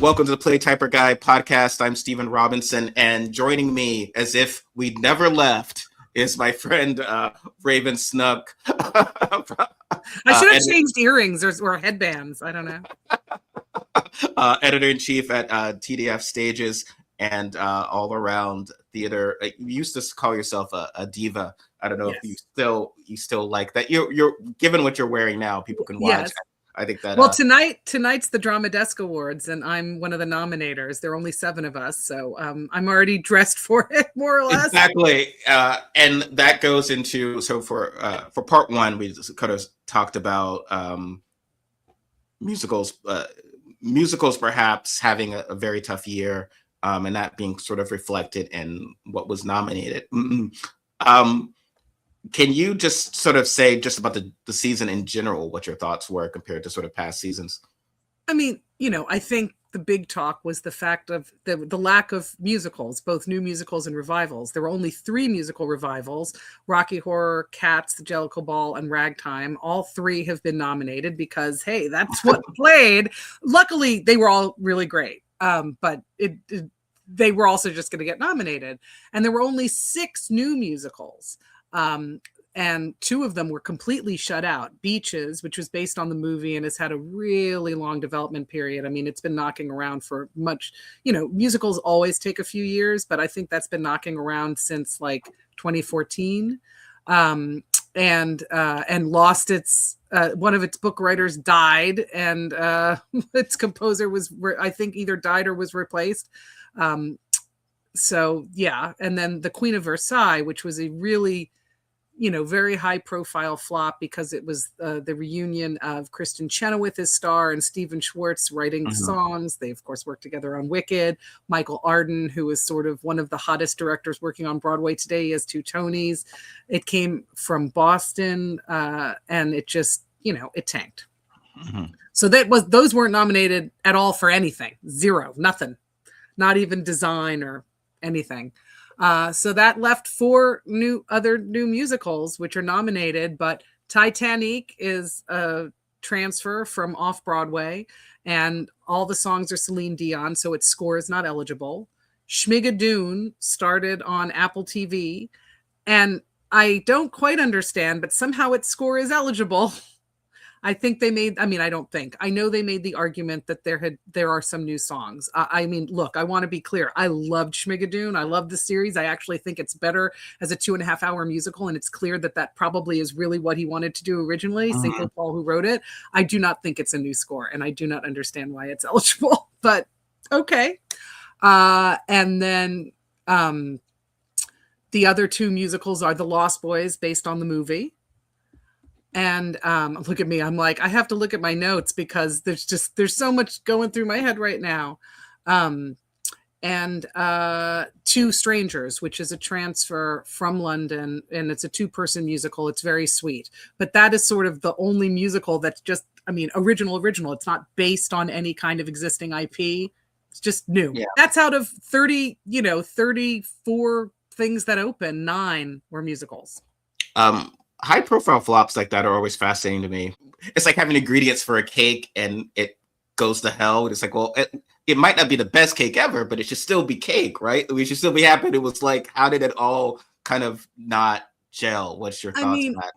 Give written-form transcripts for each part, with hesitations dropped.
welcome to the Play Typer Guy podcast. I'm Stephen Robinson, and joining me, as if we'd never left, is my friend Raven Snook. I should have changed earrings or headbands. I don't know. Editor-in-chief at TDF Stages and all around theater. You used to call yourself a diva. I don't know if you still like that. You're given what you're wearing now, people can watch. Yes. I think that. Well, tonight's the Drama Desk Awards, and I'm one of the nominators. There are only 7 of us, so I'm already dressed for it, more or less. Exactly, and that goes into for part 1, we just kind of talked about musicals perhaps having a very tough year, and that being sort of reflected in what was nominated. Can you just sort of say just about the season in general, what your thoughts were compared to sort of past seasons? I mean, I think the big talk was the fact of the lack of musicals, both new musicals and revivals. There were only 3 musical revivals: Rocky Horror, Cats, The Jellicle Ball, and Ragtime. All 3 have been nominated because, hey, that's what played. Luckily, they were all really great, but they were also just going to get nominated. And there were only 6 new musicals. And 2 of them were completely shut out. Beaches, which was based on the movie and has had a really long development period. I mean, it's been knocking around for much, musicals always take a few years, but I think that's been knocking around since like 2014. And lost its, one of its book writers died, and its composer was, I think, either died or was replaced. So yeah. And then The Queen of Versailles, which was a really, very high profile flop because it was the reunion of Kristen Chenoweth as star and Stephen Schwartz writing the songs. They, of course, worked together on Wicked. Michael Arden, who is sort of one of the hottest directors working on Broadway today, has 2 Tonys. It came from Boston, and it just, it tanked. So those weren't nominated at all for anything. 0, nothing, not even design or anything. So that left 4 other new musicals which are nominated, but Titanic is a transfer from off-Broadway, and all the songs are Celine Dion, so its score is not eligible. Schmigadoon started on Apple TV, and I don't quite understand, but somehow its score is eligible. I think they made, I know they made the argument that there are some new songs. Look, I want to be clear. I loved Schmigadoon. I love the series. I actually think it's better as a 2.5-hour musical. And it's clear that probably is really what he wanted to do originally. St. Paul, who wrote it. I do not think it's a new score, and I do not understand why it's eligible, but okay. And then the other 2 musicals are The Lost Boys, based on the movie. And look at me. I'm like, I have to look at my notes because there's so much going through my head right now. And 2 Strangers, which is a transfer from London, and it's a 2-person musical. It's very sweet. But that is sort of the only musical that's just, original. It's not based on any kind of existing IP. It's just new. Yeah. That's out of 34 things that open, 9 were musicals. High profile flops like that are always fascinating to me. It's like having ingredients for a cake and it goes to hell. It's like, well, it might not be the best cake ever, but it should still be cake, right? We should still be happy. It was like, how did it all kind of not gel? What's your thoughts on that?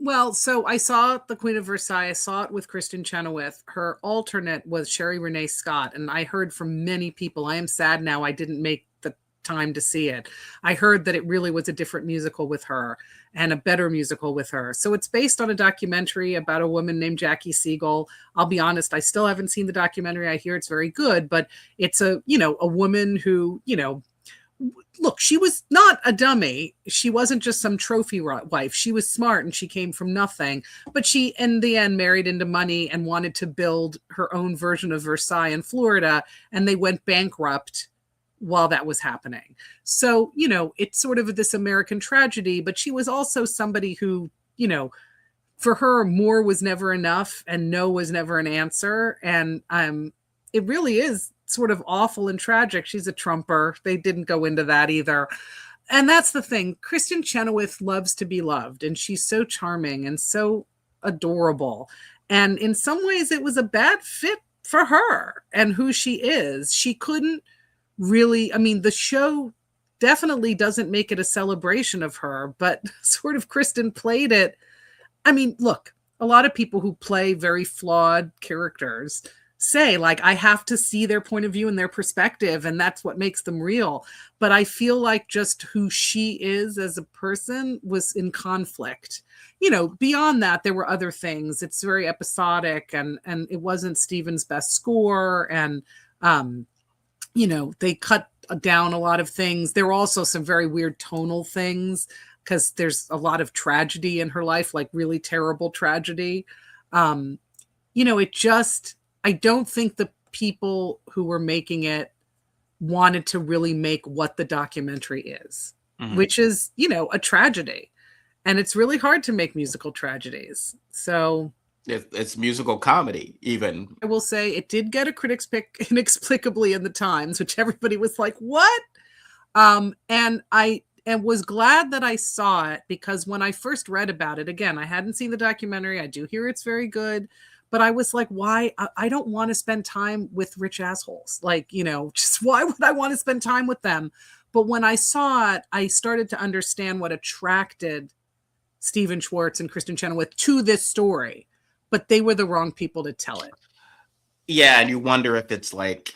Well, so I saw The Queen of Versailles. I saw it with Kristen Chenoweth. Her alternate was Sherry Renee Scott. And I heard from many people, I am sad now I didn't make the time to see it. I heard that it really was a different musical with her and a better musical with her. So it's based on a documentary about a woman named Jackie Siegel. I'll be honest, I still haven't seen the documentary. I hear it's very good, but it's a woman who, look, she was not a dummy. She wasn't just some trophy wife. She was smart and she came from nothing, but she, in the end, married into money and wanted to build her own version of Versailles in Florida. And they went bankrupt while that was happening. So, it's sort of this American tragedy, but she was also somebody who, for her, more was never enough and no was never an answer. And it really is sort of awful and tragic. She's a Trumper. They didn't go into that either. And that's the thing. Kristen Chenoweth loves to be loved, and she's so charming and so adorable. And in some ways, it was a bad fit for her and who she is. She couldn't really, I mean, the show definitely doesn't make it a celebration of her, but sort of Kristen played it. I mean, look, a lot of people who play very flawed characters say, like, I have to see their point of view and their perspective, and that's what makes them real. But I feel like just who she is as a person was in conflict. You know, beyond that, there were other things. It's very episodic, and it wasn't Steven's best score, and you know, they cut down a lot of things. There were also some very weird tonal things because there's a lot of tragedy in her life, like really terrible tragedy. You know, it just, I don't think the people who were making it wanted to really make what the documentary is, which is, you know, a tragedy. And it's really hard to make musical tragedies. So it's musical comedy, even. I will say it did get a critic's pick inexplicably in the Times, which everybody was like, what? And I was glad that I saw it, because when I first read about it, again, I hadn't seen the documentary. I do hear it's very good. But I was like, why? I don't want to spend time with rich assholes. Like, you know, just why would I want to spend time with them? But when I saw it, I started to understand what attracted Stephen Schwartz and Kristen Chenoweth to this story. But they were the wrong people to tell it. Yeah, and you wonder if it's like,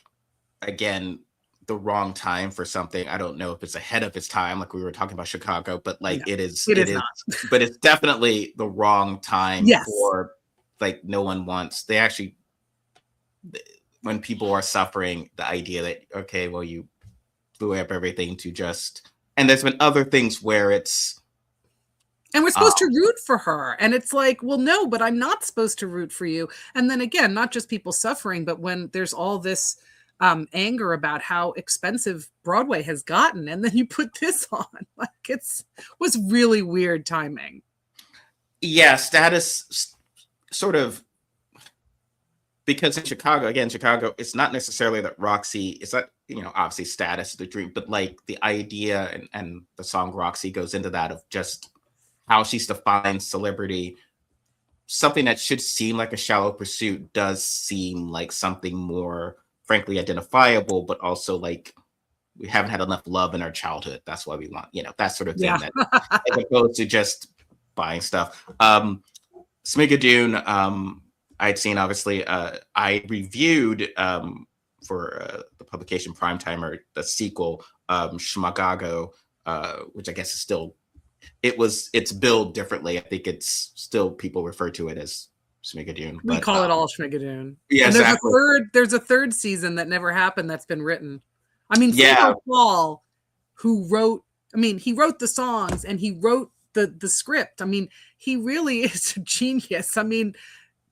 again, the wrong time for something. I don't know if it's ahead of its time, like we were talking about Chicago, but like No, it is not. But it's definitely the wrong time for, like, no one wants. They actually, when people are suffering, the idea that, okay, well, you blew up everything to just, and there's been other things where it's, and we're supposed to root for her. And it's like, well, no, but I'm not supposed to root for you. And then again, not just people suffering, but when there's all this anger about how expensive Broadway has gotten, and then you put this on, like, was really weird timing. Yeah, status sort of, because in Chicago, it's not necessarily that Roxy, it's not, you know, obviously status is the dream, but like the idea and the song Roxy goes into that, of just how she's defined celebrity. Something that should seem like a shallow pursuit does seem like something more, frankly, identifiable, but also like, we haven't had enough love in our childhood. That's why we want, you know, that sort of thing. Yeah. That, as opposed to just buying stuff. Smigadoon, I'd seen, obviously. I reviewed for the publication Primetimer the sequel, Shmagago, which I guess is still, it's billed differently. I think it's still, people refer to it as Smigadoon. We call it all Schmigadoon. Yeah, and exactly. There's a third season that never happened that's been written. I mean, yeah. Paul, who wrote, I mean, he wrote the songs and he wrote the script. I mean, he really is a genius. I mean,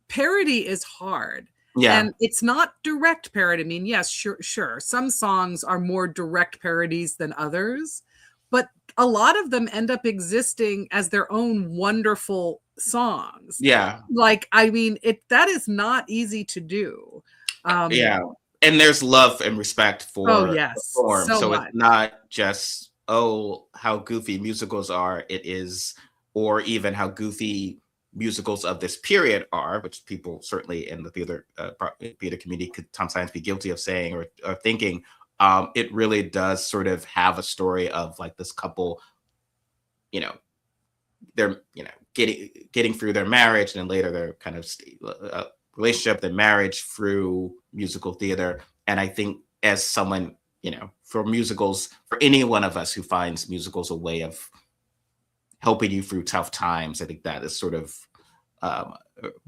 parody is hard. Yeah. And it's not direct parody. I mean, yes, sure. Some songs are more direct parodies than others, but a lot of them end up existing as their own wonderful songs. Yeah. Like, I mean, that is not easy to do. Yeah. And there's love and respect for the form. So it's not just, oh, how goofy musicals are. It is, or even how goofy musicals of this period are, which people certainly in the theater community could sometimes be guilty of saying or thinking. It really does sort of have a story of like this couple, you know, they're, you know, getting through their marriage, and then later their kind of relationship, their marriage, through musical theater. And I think, as someone, you know, for musicals, for any one of us who finds musicals a way of helping you through tough times, I think that is sort of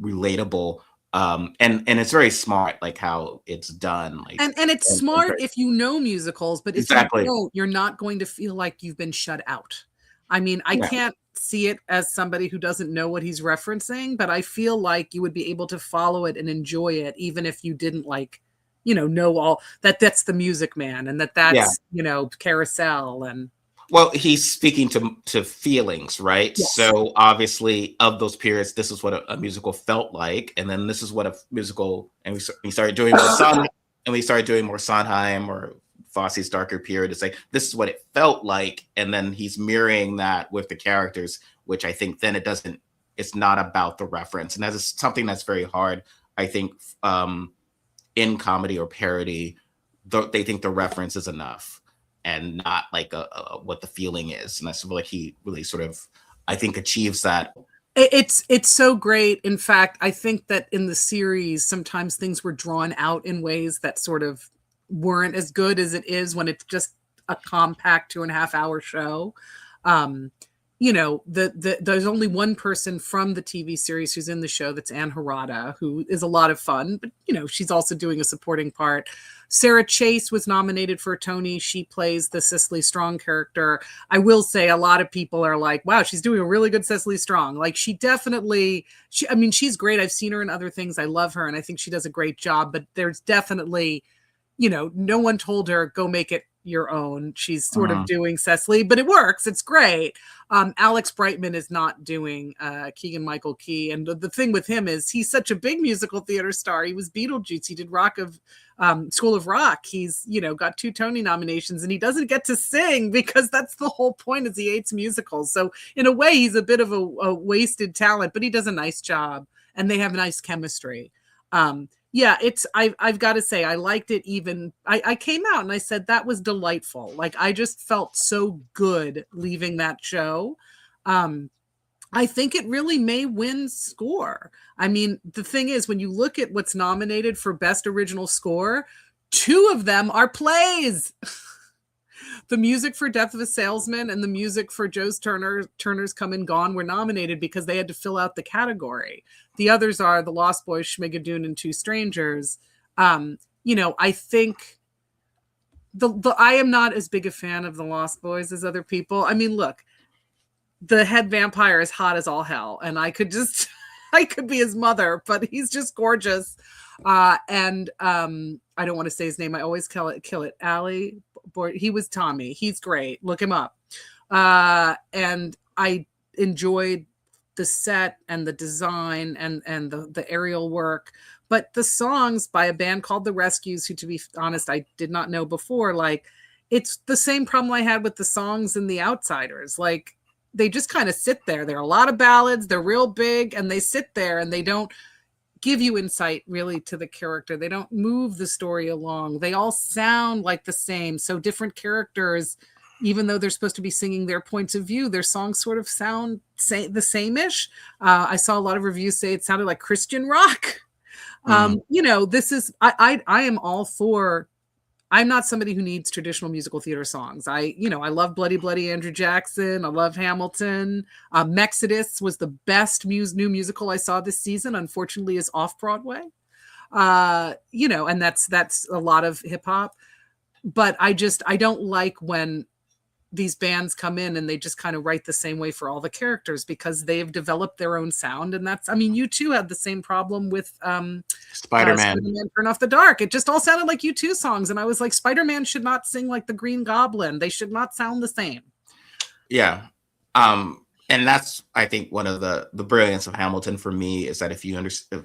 relatable. And it's very smart, like how it's done. Like, and it's smart if you know musicals, but if you don't, you're not going to feel like you've been shut out. I mean, I can't see it as somebody who doesn't know what he's referencing, but I feel like you would be able to follow it and enjoy it, even if you didn't, like, you know all that's the Music Man, and that's you know, Carousel. And well, he's speaking to feelings, right? Yes. So obviously, of those periods, this is what a musical felt like, and then this is what a musical, and we started doing more Sondheim or Fosse's darker period. It's like, this is what it felt like, and then he's mirroring that with the characters, which I think then it's not about the reference, and that is something that's very hard, I think, in comedy or parody, they think the reference is enough and not like what the feeling is. And that's really, he really sort of, I think, achieves that. It's so great. In fact, I think that in the series, sometimes things were drawn out in ways that sort of weren't as good as it is when it's just a compact 2.5 hour show. You know, there's only one person from the TV series who's in the show. That's Anne Harada, who is a lot of fun, but you know, she's also doing a supporting part. Sarah Chase was nominated for a Tony. She plays the Cecily Strong character. I will say a lot of people are like, wow, she's doing a really good Cecily Strong. Like she definitely, I mean, she's great. I've seen her in other things. I love her. And I think she does a great job, but there's definitely, you know, no one told her, go make it your own. She's sort of doing Cecily, but it works. It's great. Alex Brightman is not doing Keegan Michael Key. And the thing with him is he's such a big musical theater star. He was Beetlejuice. He did School of Rock. He's, you know, got 2 Tony nominations and he doesn't get to sing because that's the whole point, is he hates musicals. So in a way, he's a bit of a wasted talent, but he does a nice job and they have nice chemistry. Yeah, I've got to say, I liked it. Even I came out and I said that was delightful. Like I just felt so good leaving that show. I think it really may win score. I mean, the thing is, when you look at what's nominated for Best Original Score, 2 of them are plays. The music for Death of a Salesman and the music for Turner's Come and Gone were nominated because they had to fill out the category. The others are The Lost Boys, Schmigadoon, and Two Strangers. You know, I think I am not as big a fan of The Lost Boys as other people. I mean, look, the head vampire is hot as all hell, and I could be his mother, but he's just gorgeous. And I don't want to say his name. I always kill it. Ali. He was Tommy. He's great. Look him up. And I enjoyed the set and the design and the aerial work. But the songs by a band called The Rescues, who, to be honest, I did not know before, like, it's the same problem I had with the songs in The Outsiders. Like, they just kind of sit there. There are a lot of ballads. They're real big, and they sit there, and they don't give you insight really to the character. They don't move the story along. They all sound like the same. So different characters, even though they're supposed to be singing their points of view, their songs sort of sound the same-ish. I saw a lot of reviews say it sounded like Christian rock. You know, this is, I am all for, I'm not somebody who needs traditional musical theater songs. I love Bloody Bloody Andrew Jackson. I love Hamilton. Mexodus was the best new musical I saw this season. Unfortunately, is off Broadway. You know, and that's a lot of hip hop. But I don't like when these bands come in and they just kind of write the same way for all the characters, because they've developed their own sound. And that's, I mean, U2 had the same problem with Spider-Man Turn Off the Dark. It just all sounded like U2 songs. And I was like, Spider-Man should not sing like the Green Goblin. They should not sound the same. Yeah. And that's, I think, one of the brilliance of Hamilton for me, is that if you understand,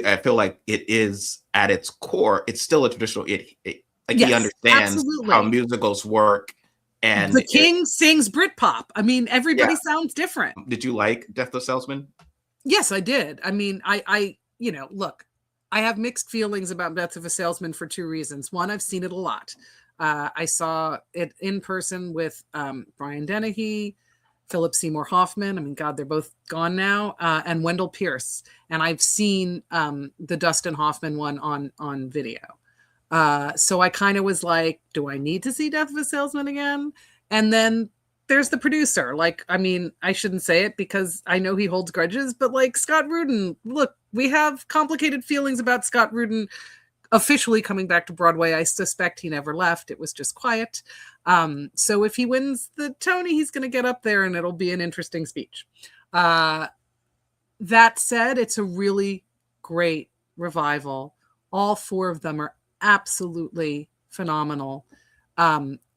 I feel like it is at its core, it's still a traditional, he understands absolutely how musicals work. And the King sings Britpop. I mean, everybody sounds different. Did you like Death of a Salesman? Yes, I did. I mean, I look, I have mixed feelings about Death of a Salesman for 2 reasons. One, I've seen it a lot. I saw it in person with Brian Dennehy, Philip Seymour Hoffman. I mean, God, they're both gone now. And Wendell Pierce. And I've seen the Dustin Hoffman one on video. So I kind of was like, do I need to see Death of a Salesman again? And then there's the producer. Like, I mean, I shouldn't say it because I know he holds grudges, but like Scott Rudin, look, we have complicated feelings about Scott Rudin officially coming back to Broadway. I suspect he never left. It was just quiet. So if he wins the Tony, he's going to get up there and it'll be an interesting speech. That said, it's a really great revival. All 4 of them are absolutely phenomenal.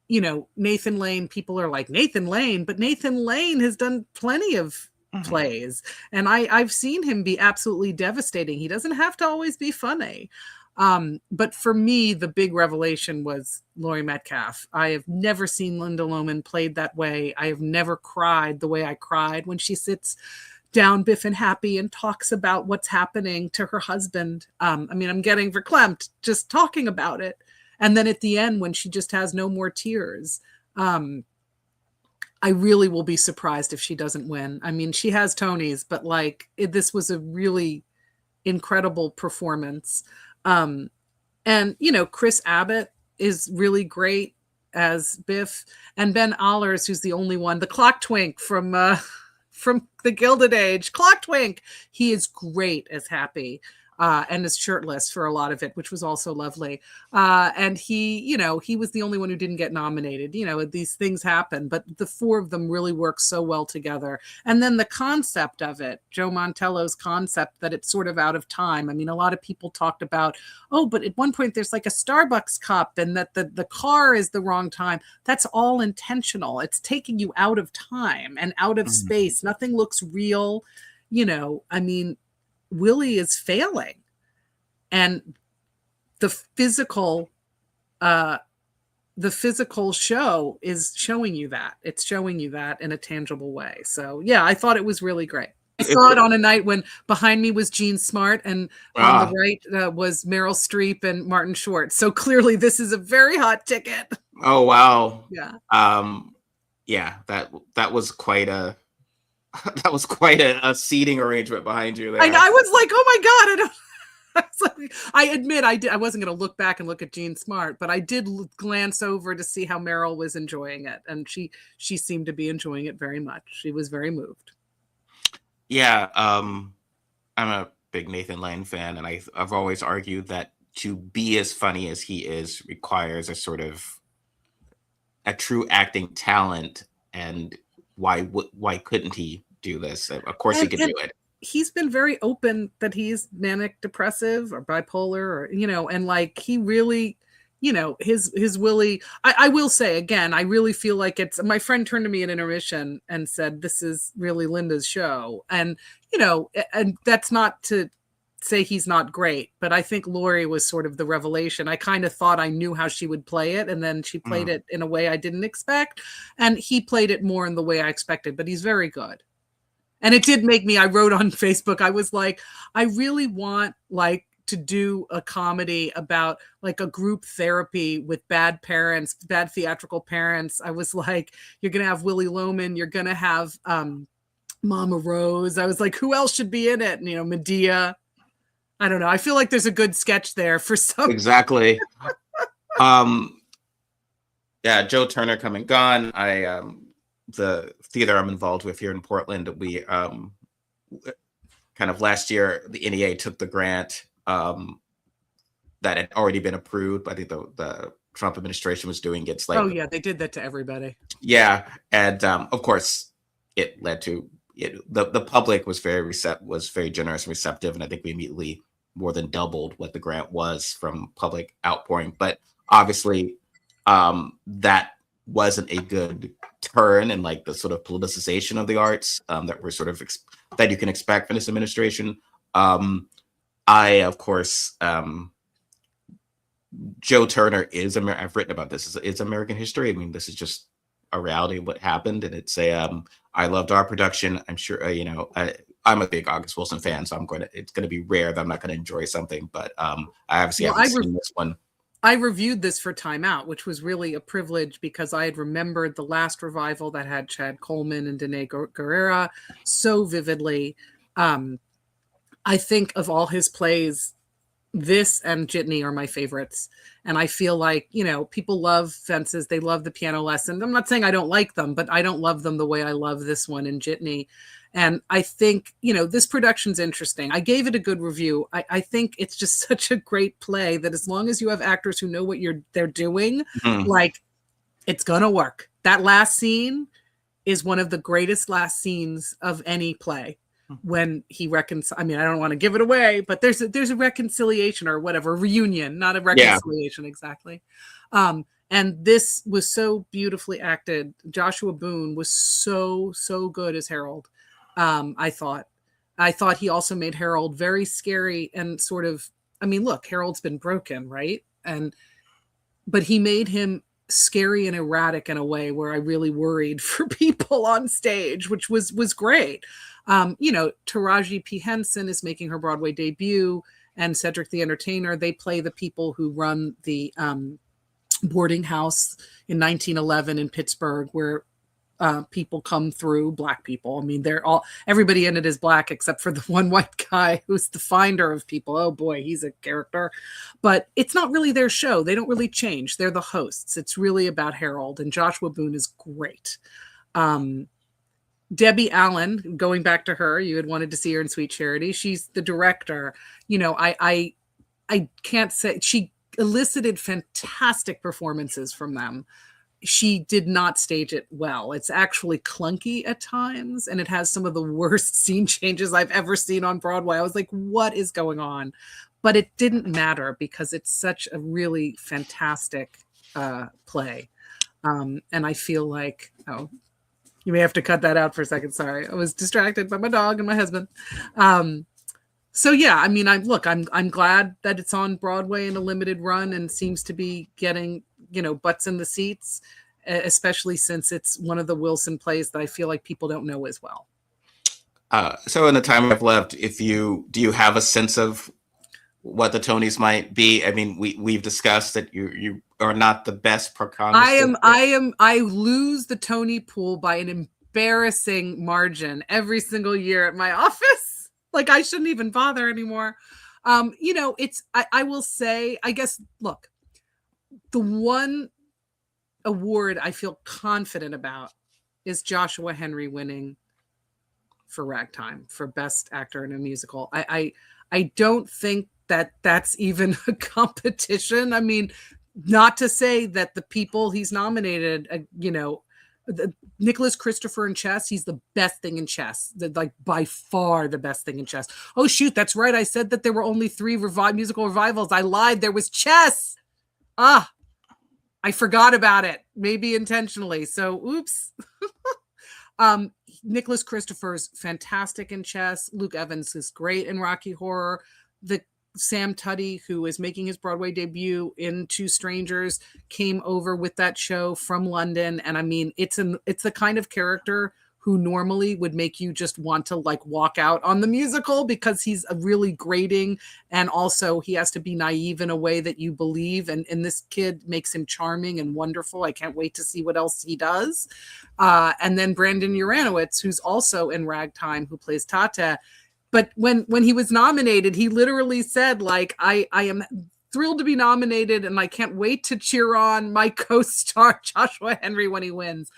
You know, Nathan Lane, people are like, Nathan Lane, but Nathan Lane has done plenty of plays, and I've seen him be absolutely devastating. He doesn't have to always be funny. But for me, the big revelation was Laurie Metcalf. I have never seen Linda Lohman played that way. I have never cried the way I cried when she sits down Biff and Happy and talks about what's happening to her husband. I mean, I'm getting verklempt just talking about it. And then at the end, when she just has no more tears, I really will be surprised if she doesn't win. I mean, she has Tonys, but like this was a really incredible performance. And, you know, Chris Abbott is really great as Biff, and Ben Allers, who's the only one, the clock twink from the Gilded Age, clock twink. He is great as Happy. And is shirtless for a lot of it, which was also lovely. And he, you know, he was the only one who didn't get nominated. You know, these things happen, but the four of them really work so well together. And then the concept of it, Joe Mantello's concept that it's sort of out of time. I mean, a lot of people talked about, oh, but at one point there's like a Starbucks cup and that the car is the wrong time. That's all intentional. It's taking you out of time and out of space. Nothing looks real. You know, I mean, Willie is failing, and the physical show is showing you that. It's showing you that in a tangible way. So yeah, I thought it was really great. I saw it on a night when behind me was Jean Smart and on the right was Meryl Streep and Martin Short. So clearly this is a very hot ticket. Oh wow. Yeah. Yeah, that was quite a that was quite a seating arrangement behind you there. I was like, oh my God. I admit I wasn't going to look back and look at Jean Smart, but I did glance over to see how Meryl was enjoying it. And she seemed to be enjoying it very much. She was very moved. Yeah. I'm a big Nathan Lane fan. And I've always argued that to be as funny as he is requires a sort of a true acting talent. And why couldn't he do this? Of course he could do it. He's been very open that he's manic depressive or bipolar, or, you know, and like he really, you know, his Willie, I will say again, I really feel like it's, my friend turned to me at intermission and said, this is really Linda's show. And, you know, and that's not to say he's not great, but I think Laurie was sort of the revelation. I kind of thought I knew how she would play it, and then she played it in a way I didn't expect, and he played it more in the way I expected, but he's very good. And it did make me, I wrote on Facebook, I was like, I really want like to do a comedy about like a group therapy with bad parents, bad theatrical parents. I was like, you're going to have Willie Loman, you're going to have Mama Rose. I was like, who else should be in it? And, you know, Medea. I don't know. I feel like there's a good sketch there for some. Exactly. Yeah, Joe Turner come and gone. The theater I'm involved with here in Portland, we kind of last year, the NEA took the grant that had already been approved. I think the Trump administration was doing it. Like, oh yeah, they did that to everybody. Yeah, and of course, it led to the public was very generous and receptive, and I think we immediately more than doubled what the grant was from public outpouring. But obviously, that wasn't a good turn in like the sort of politicization of the arts that we're sort of that you can expect from this administration. I, of course, Joe Turner is I've written about this. It's American history. I mean, this is just a reality of what happened, and it's I loved our production. I'm sure you know. I'm a big August Wilson fan, so it's gonna be rare that I'm not gonna enjoy something. But I obviously haven't seen this one. I reviewed this for Time Out, which was really a privilege because I had remembered the last revival that had Chad Coleman and Danae Guerrera so vividly. I think of all his plays, this and Jitney are my favorites. And I feel like, you know, people love Fences. They love the piano lesson. I'm not saying I don't like them, but I don't love them the way I love this one in Jitney. And I think, you know, this production's interesting. I gave it a good review. I think it's just such a great play that as long as you have actors who know what they're doing, like, it's going to work. That last scene is one of the greatest last scenes of any play. When he I mean, I don't want to give it away, but there's a reconciliation or whatever, reunion, not a reconciliation exactly. And this was so beautifully acted. Joshua Boone was so good as Harold. I thought he also made Harold very scary and sort of, I mean, look, Harold's been broken, right? But he made him scary and erratic in a way where I really worried for people on stage, which was great. Taraji P. Henson is making her Broadway debut, and Cedric the Entertainer. They play the people who run the boarding house in 1911 in Pittsburgh, where people come through, Black people. I mean, everybody in it is Black except for the one white guy who's the finder of people. Oh boy, he's a character. But it's not really their show. They don't really change. They're the hosts. It's really about Harold, and Joshua Boone is great. Debbie Allen, going back to her, you had wanted to see her in Sweet Charity. She's the director. I can't say, she elicited fantastic performances from them. She did not stage it well. It's actually clunky at times, and it has some of the worst scene changes I've ever seen on Broadway. I was like, what is going on? But it didn't matter because it's such a really fantastic play. And I feel like, you may have to cut that out for a second. Sorry. I was distracted by my dog and my husband. So yeah, I mean, I'm glad that it's on Broadway in a limited run and seems to be getting, butts in the seats, especially since it's one of the Wilson plays that I feel like people don't know as well. So in the time I've left, do you have a sense of what the Tonys might be? I mean, we've discussed that you are not the best prognosticator. I lose the Tony pool by an embarrassing margin every single year at my office. Like, I shouldn't even bother anymore. I will say, I guess, look, the one award I feel confident about is Joshua Henry winning for Ragtime for Best Actor in a Musical. I don't think that that's even a competition. I mean, not to say that the people he's nominated, Nicholas Christopher in Chess, he's the best thing in chess, like by far the best thing in chess. Oh shoot, that's right. I said that there were only 3 musical revivals. I lied. There was Chess. I forgot about it, maybe intentionally. So, oops. Nicholas Christopher's fantastic in Chess. Luke Evans is great in Rocky Horror. The Sam Tuddy, who is making his Broadway debut in Two Strangers, came over with that show from London. And I mean, it's the kind of character who normally would make you just want to like walk out on the musical because he's a really grating, and also he has to be naive in a way that you believe. And this kid makes him charming and wonderful. I can't wait to see what else he does. And then Brandon Uranowitz, who's also in Ragtime, who plays Tata. But when he was nominated, he literally said, like, I am thrilled to be nominated, and I can't wait to cheer on my co-star Joshua Henry when he wins.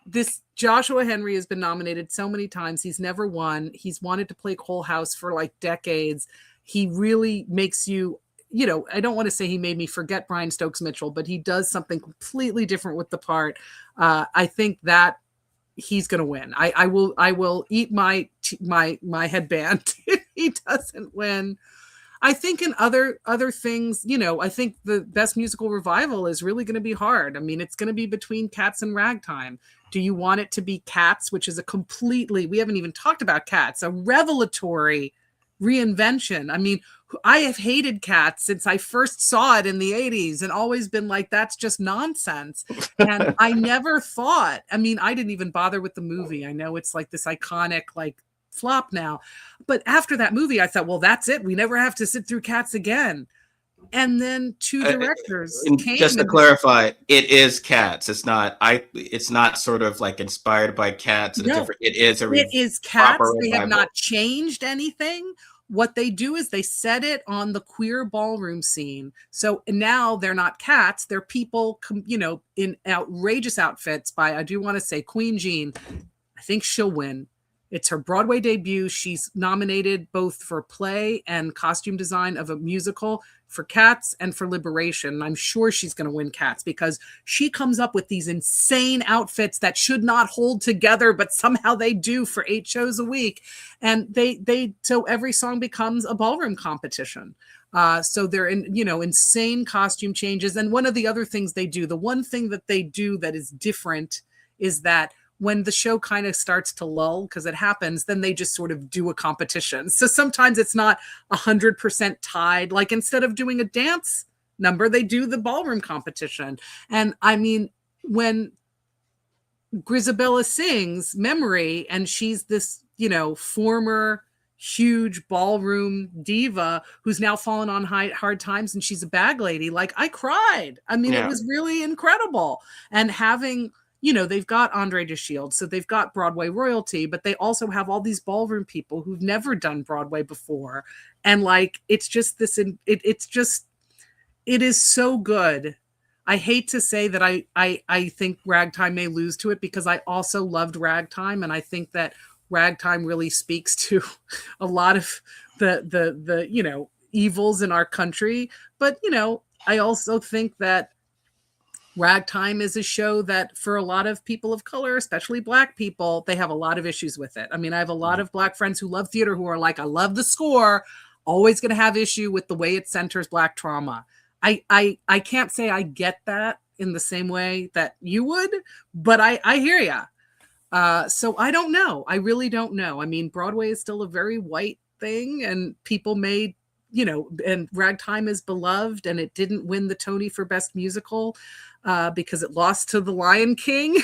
This Joshua Henry has been nominated so many times. He's never won. He's wanted to play Cole House for like decades. He really makes you, I don't want to say he made me forget Brian Stokes Mitchell, but he does something completely different with the part. I think that he's going to win. I will eat my headband if he doesn't win. I think in other things, I think the Best Musical Revival is really going to be hard. I mean, it's going to be between Cats and Ragtime. Do you want it to be Cats, which is we haven't even talked about Cats, a revelatory reinvention. I mean, I have hated Cats since I first saw it in the 80s and always been like, that's just nonsense. And I never thought, I mean, I didn't even bother with the movie. I know it's like this iconic, like, flop now. But after that movie, I thought, well, that's it. We never have to sit through Cats again. And then 2 directors came. Just to clarify, it is Cats. It's not sort of like inspired by Cats. No, it is Cats. They have not changed anything. What they do is they set it on the queer ballroom scene. So now they're not Cats. They're people, in outrageous outfits by, I do want to say, Queen Jean. I think she'll win. It's her Broadway debut. She's nominated both for play and costume design of a musical, for Cats and for Liberation. I'm sure she's going to win Cats because she comes up with these insane outfits that should not hold together, but somehow they do for 8 shows a week. And so every song becomes a ballroom competition. So they're insane costume changes. And one of the other things they do, the one thing that they do that is different is that when the show kind of starts to lull, because it happens, then they just sort of do a competition. So sometimes it's not 100% tied. Like instead of doing a dance number, they do the ballroom competition. And I mean, when Grisabella Singh's memory, and she's this, former huge ballroom diva who's now fallen on hard times, and she's a bag lady. Like, I cried. I mean, it Yeah. was really incredible. And having, they've got Andre de Shields, so they've got Broadway royalty, but they also have all these ballroom people who've never done Broadway before. And like, it's just this, it is so good. I hate to say that I think Ragtime may lose to it, because I also loved Ragtime, and I think that Ragtime really speaks to a lot of the evils in our country. But I also think that Ragtime is a show that, for a lot of people of color, especially Black people, they have a lot of issues with it. I mean, I have a lot of Black friends who love theater who are like, I love the score, always going to have issue with the way it centers Black trauma. I can't say I get that in the same way that you would, but I hear ya. So I don't know. I really don't know. I mean, Broadway is still a very white thing, and people made, and Ragtime is beloved, and it didn't win the Tony for Best Musical because it lost to The Lion King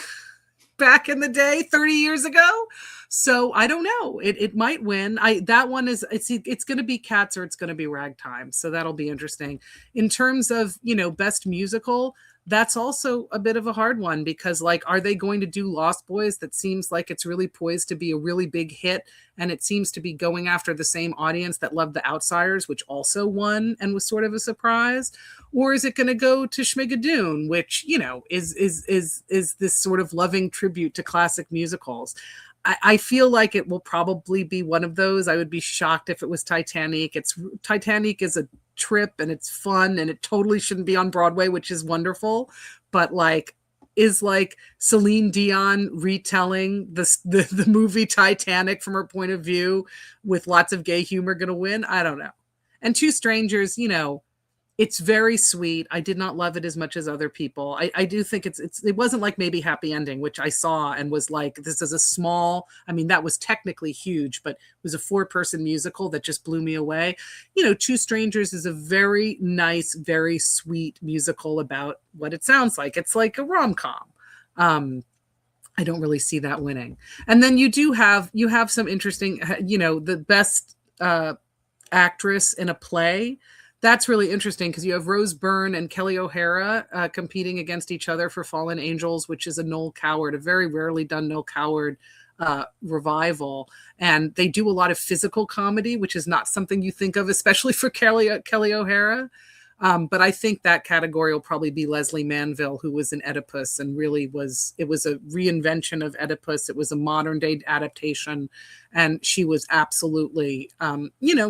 back in the day, 30 years ago. So I don't know. It might win. That one is, it's going to be Cats or it's going to be Ragtime. So that'll be interesting. In terms of, Best Musical, that's also a bit of a hard one, because like, are they going to do Lost Boys? That seems like it's really poised to be a really big hit, and it seems to be going after the same audience that loved The Outsiders, which also won and was sort of a surprise. Or is it going to go to Schmigadoon, which is this sort of loving tribute to classic musicals? I feel like it will probably be one of those. I would be shocked if it was Titanic. Titanic is a trip, and it's fun, and it totally shouldn't be on Broadway, which is wonderful. But like, is like Celine Dion retelling the movie Titanic from her point of view with lots of gay humor going to win? I don't know. And Two Strangers, it's very sweet. I did not love it as much as other people. I do think it wasn't like maybe Happy Ending, which I saw and was like, this is a small, I mean, that was technically huge, but it was a 4-person musical that just blew me away. Two Strangers is a very nice, very sweet musical about what it sounds like. It's like a rom-com. I don't really see that winning. And then you have some interesting, the best actress in a play. That's really interesting, because you have Rose Byrne and Kelly O'Hara competing against each other for Fallen Angels, which is a Noel Coward, a very rarely done Noel Coward revival. And they do a lot of physical comedy, which is not something you think of, especially for Kelly O'Hara. But I think that category will probably be Leslie Manville, who was in Oedipus, and really it was a reinvention of Oedipus. It was a modern day adaptation, and she was absolutely,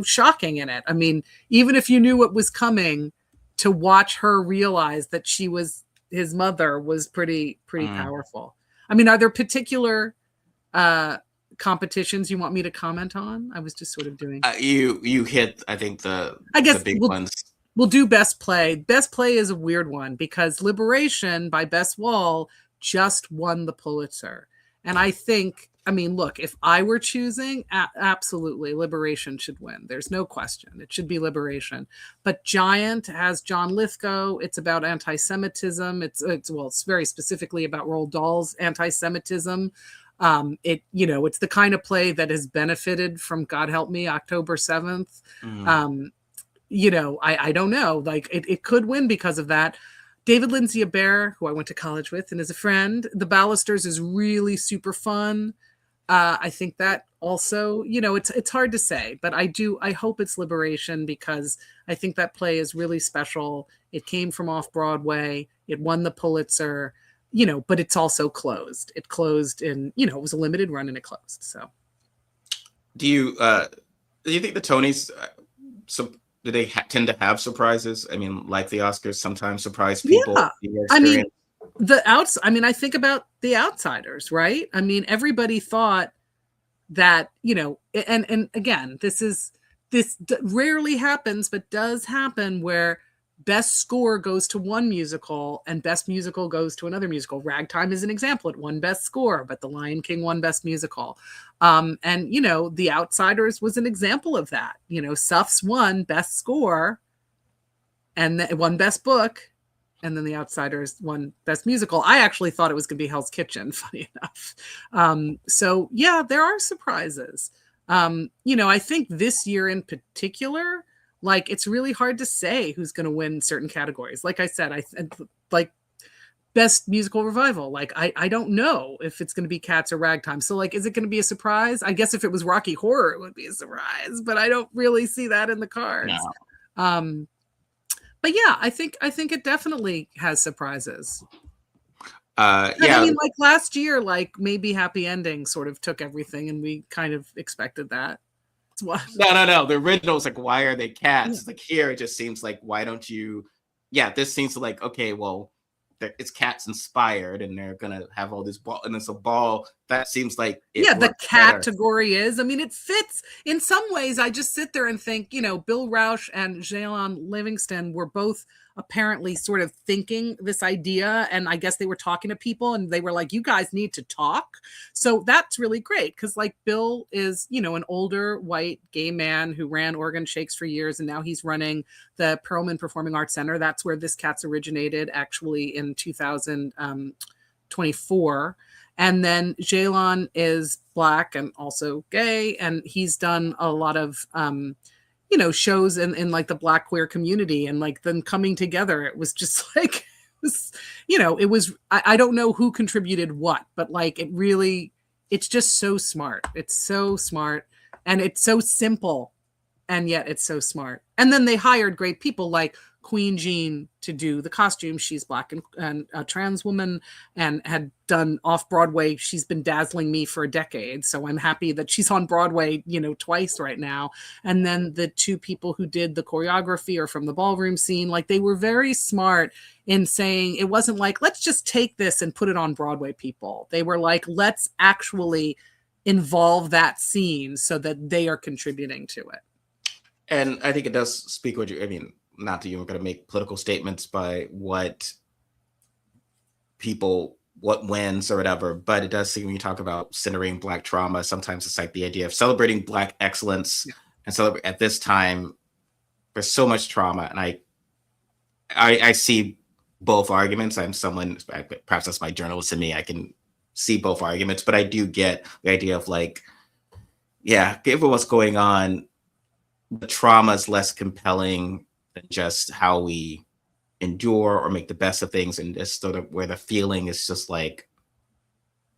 shocking in it. I mean, even if you knew what was coming, to watch her realize that she was his mother was pretty powerful. I mean, are there particular competitions you want me to comment on? I was just sort of doing. You hit, I think, the big ones. We'll do Best Play. Best Play is a weird one, because Liberation by Bess Wall just won the Pulitzer. And I think, I mean, look, if I were choosing, absolutely, Liberation should win. There's no question. It should be Liberation. But Giant has John Lithgow. It's about anti-Semitism. It's very specifically about Roald Dahl's anti-Semitism. It's the kind of play that has benefited from, God help me, October 7th. I don't know. Like, it could win because of that. David Lindsay Abaire, who I went to college with and is a friend, The Ballisters is really super fun. I think that also, it's hard to say, but I hope it's Liberation, because I think that play is really special. It came from off Broadway. It won the Pulitzer, but it's also closed. It closed in, it was a limited run and it closed. So do you think the Tonys, do they tend to have surprises? I mean, like the Oscars sometimes surprise people. Yeah. I mean, I think about The Outsiders, right? I mean, everybody thought that, and again, this rarely happens, but does happen, where Best Score goes to one musical and Best Musical goes to another musical. Ragtime is an example. It won Best Score, but The Lion King won Best Musical. And, The Outsiders was an example of that. Suffs won Best Score and it won Best Book, and then The Outsiders won Best Musical. I actually thought it was going to be Hell's Kitchen, funny enough. So yeah, there are surprises. I think this year in particular, like it's really hard to say who's going to win certain categories. Like I said, like Best Musical Revival. Like I don't know if it's going to be Cats or Ragtime. So like, is it going to be a surprise? I guess if it was Rocky Horror, it would be a surprise, but I don't really see that in the cards. No. But yeah, I think it definitely has surprises. Yeah. I mean, like last year, like maybe Happy Ending sort of took everything, and we kind of expected that. It's what? No. The original was like, why are they cats? Like here, it just seems like, why don't you? Yeah, this seems like, okay, well, it's cats inspired, and they're gonna have all this ball, and it's a ball. That seems like the category is. I mean, it fits in some ways. I just sit there and think, Bill Rauch and Jalen Livingston were both apparently sort of thinking this idea, and I guess they were talking to people, and they were like, "You guys need to talk." So that's really great because, like, Bill is, an older white gay man who ran Oregon Shakes for years, and now he's running the Perelman Performing Arts Center. That's where this Cats originated, actually, in 2024. And then Jalon is Black and also gay, and he's done a lot of shows in like the Black queer community, and like them coming together. It was just like it was I don't know who contributed what, but like it's just so smart. It's so smart, and it's so simple, and yet it's so smart. And then they hired great people like Queen Jean to do the costume. She's Black and a trans woman, and had done off-Broadway. She's been dazzling me for a decade. So I'm happy that she's on Broadway, twice right now. And then the two people who did the choreography are from the ballroom scene. Like, they were very smart in saying, it wasn't like, let's just take this and put it on Broadway, people. They were like, let's actually involve that scene so that they are contributing to it. And I think it does speak what not that you were going to make political statements by what wins or whatever, but it does seem, when you talk about centering Black trauma, sometimes it's like the idea of celebrating Black excellence and celebrate at this time. There's so much trauma, and I see both arguments. I'm someone, perhaps that's my journalist in me, I can see both arguments, but I do get the idea of like, yeah, given what's going on, the trauma is less compelling than just how we endure or make the best of things, and just sort of where the feeling is just like,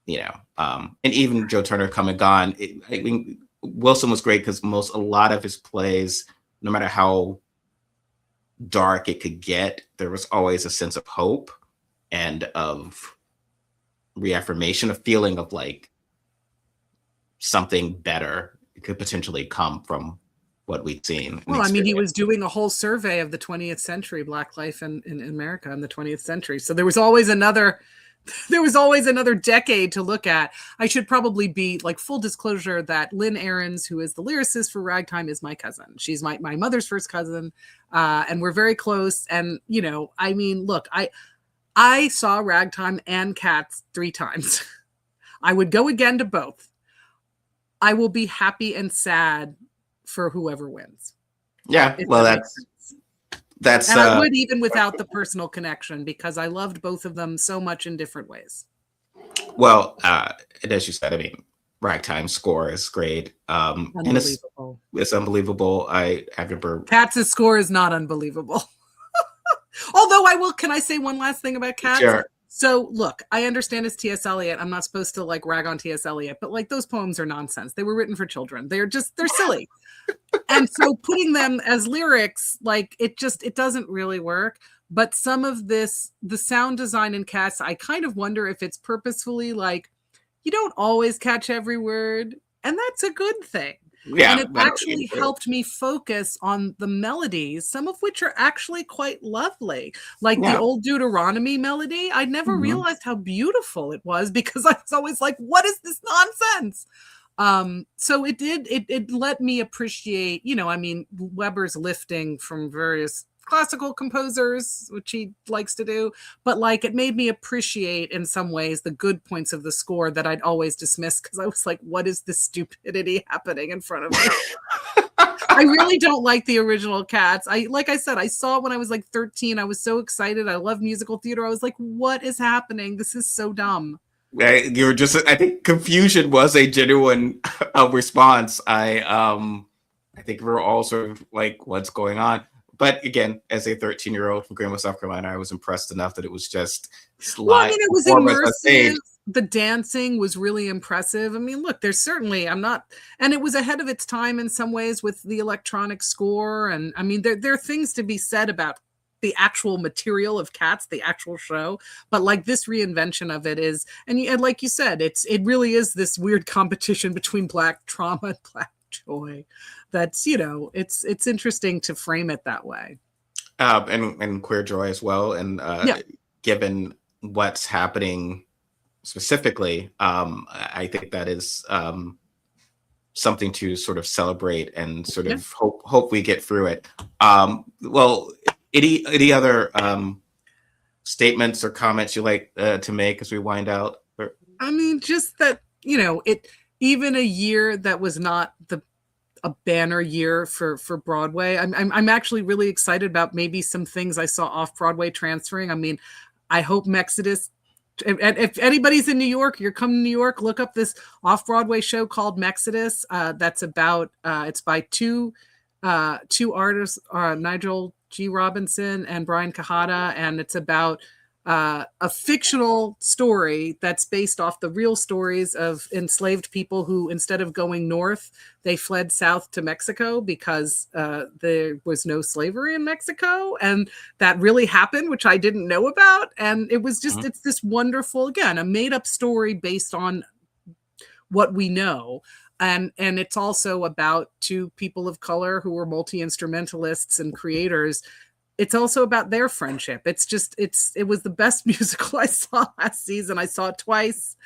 and even Joe Turner Come and Gone. I mean, Wilson was great because a lot of his plays, no matter how dark it could get, there was always a sense of hope and of reaffirmation, a feeling of like something better could potentially come from what we'd seen. Well, I mean, he was doing a whole survey of the 20th century, Black life in America in the 20th century. So there was always another decade to look at. I should probably be like, full disclosure, that Lynn Ahrens, who is the lyricist for Ragtime, is my cousin. She's my mother's first cousin, and we're very close. And, I mean, look, I saw Ragtime and Cats 3 times. I would go again to both. I will be happy and sad for whoever wins. Yeah, well, that's and I would, even without the personal connection, because I loved both of them so much in different ways. Well, and as you said, I mean, Ragtime score is great. And it's unbelievable. I remember Cats' score is not unbelievable. Although can I say one last thing about Cats? Sure. So look, I understand it's T.S. Eliot. I'm not supposed to like rag on T.S. Eliot, but like, those poems are nonsense. They were written for children. They're silly. And so putting them as lyrics, like, it doesn't really work. But some of the sound design in Cats, I kind of wonder if it's purposefully like, you don't always catch every word, and that's a good thing. Yeah, and it actually helped me focus on the melodies, some of which are actually quite lovely. Like the old Deuteronomy melody. I never realized how beautiful it was, because I was always like, what is this nonsense? So it let me appreciate, I mean, Weber's lifting from various classical composers, which he likes to do, but like, it made me appreciate in some ways the good points of the score that I'd always dismiss, because I was like, what is this stupidity happening in front of me? I really don't like the original Cats. Like I said, I saw it when I was like 13. I was so excited. I love musical theater. I was like, what is happening? This is so dumb. You're just. I think confusion was a genuine response. I think we were all sort of like, what's going on? But again, as a 13-year-old from Greenville, South Carolina, I was impressed enough that it was just Well, I live mean, it was performance on stage. immersive. The dancing was really impressive. I mean, look, there's certainly, I'm not, and it was ahead of its time in some ways with the electronic score. And I mean, there are things to be said about the actual material of Cats, the actual show, but like this reinvention of it is, and like you said, it really is this weird competition between Black trauma and Black joy. That's, it's interesting to frame it that way. And queer joy as well. And Yeah. given what's happening specifically, I think that is something to sort of celebrate and sort of hope we get through it. Well, any other statements or comments you like to make as we wind out? I mean, just that, it, even a year that was not a banner year for Broadway. I'm actually really excited about maybe some things I saw off Broadway transferring. I mean, I hope Mexodus. If anybody's in New York, you're coming to New York, look up this off-Broadway show called Mexodus. That's about, it's by two artists, Nigel G. Robinson and Brian Cajada, and it's about a fictional story that's based off the real stories of enslaved people who, instead of going north, they fled south to Mexico because there was no slavery in Mexico. And that really happened, which I didn't know about. And it was just, it's this wonderful, again, a made up story based on what we know. And it's also about two people of color who were multi-instrumentalists and creators. It's also about their friendship. It was the best musical I saw last season. I saw it twice.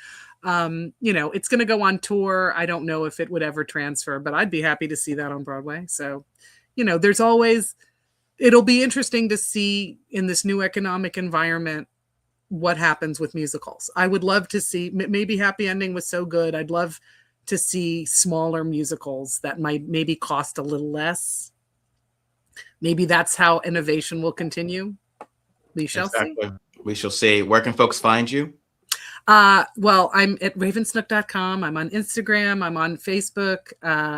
It's going to go on tour. I don't know if it would ever transfer, but I'd be happy to see that on Broadway. So, there's always, it'll be interesting to see in this new economic environment what happens with musicals. I would love to see, maybe Happy Ending was so good. I'd love to see smaller musicals that might maybe cost a little less. Maybe that's how innovation will continue. We shall see. We shall see. Where can folks find you? Well, I'm at ravensnook.com. I'm on Instagram. I'm on Facebook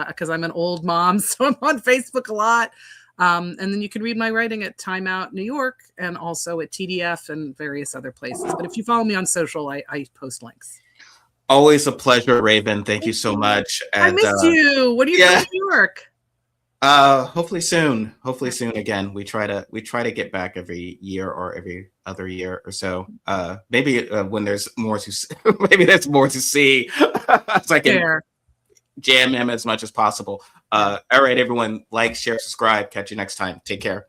because I'm an old mom, so I'm on Facebook a lot. And then you can read my writing at Time Out New York and also at TDF and various other places. But if you follow me on social, I post links. Always a pleasure, Raven. Thank you so much. And, I missed you. When are you coming to New York? Hopefully soon again. We try to get back every year or every other year or so. Maybe when there's more to maybe there's more to see, so I can jam him as much as possible. All right, everyone, like, share, subscribe. Catch you next time. Take care.